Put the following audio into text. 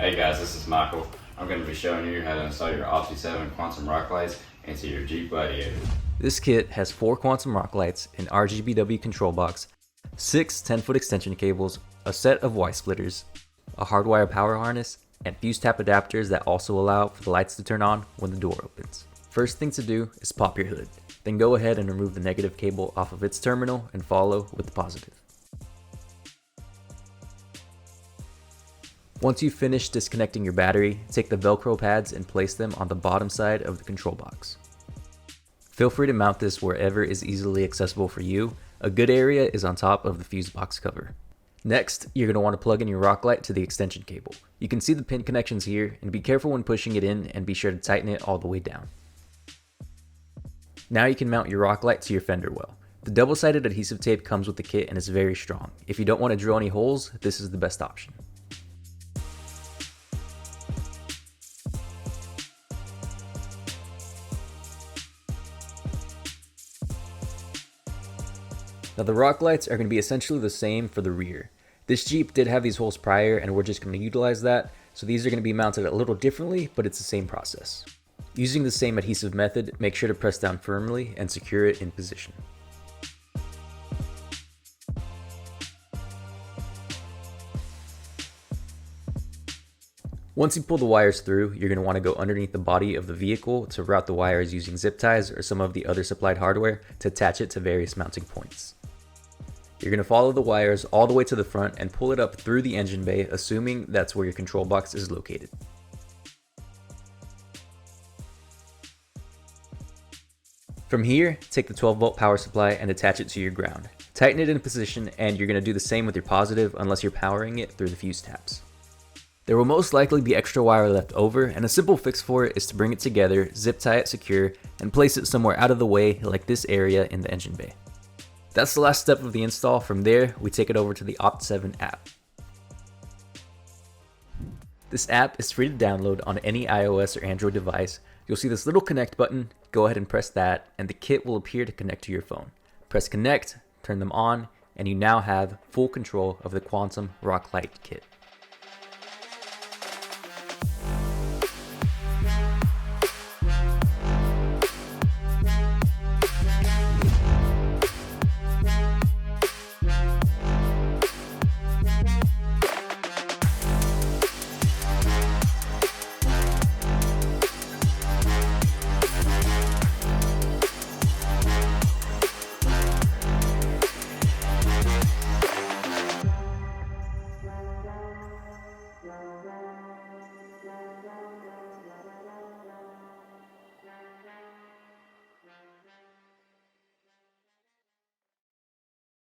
Hey guys, this is Michael. I'm going to be showing you how to install your OPT7 quantum rock lights into your Jeep Gladiator. This kit has 4 quantum rock lights, an RGBW control box, 6 10-foot extension cables, a set of Y splitters, a hardwire power harness, and fuse tap adapters that also allow for the lights to turn on when the door opens. First thing to do is pop your hood. Then go ahead and remove the negative cable off of its terminal and follow with the positive. Once you've finished disconnecting your battery, take the Velcro pads and place them on the bottom side of the control box. Feel free to mount this wherever is easily accessible for you. A good area is on top of the fuse box cover. Next, you're going to want to plug in your rock light to the extension cable. You can see the pin connections here, and be careful when pushing it in and be sure to tighten it all the way down. Now you can mount your rock light to your fender well. The double-sided adhesive tape comes with the kit and is very strong. If you don't want to drill any holes, this is the best option. Now the rock lights are going to be essentially the same for the rear. This Jeep did have these holes prior and we're just going to utilize that, so these are going to be mounted a little differently, but it's the same process. Using the same adhesive method, make sure to press down firmly and secure it in position. Once you pull the wires through, you're going to want to go underneath the body of the vehicle to route the wires using zip ties or some of the other supplied hardware to attach it to various mounting points. You're going to follow the wires all the way to the front and pull it up through the engine bay, assuming that's where your control box is located. From here, take the 12-volt power supply and attach it to your ground. Tighten it in position, and you're going to do the same with your positive unless you're powering it through the fuse taps. There will most likely be extra wire left over, and a simple fix for it is to bring it together, zip tie it secure, and place it somewhere out of the way like this area in the engine bay. That's the last step of the install. From there, we take it over to the OPT7 app. This app is free to download on any iOS or Android device. You'll see this little connect button, go ahead and press that, and the kit will appear to connect to your phone. Press connect, turn them on, and you now have full control of the Quantum Rock Light kit.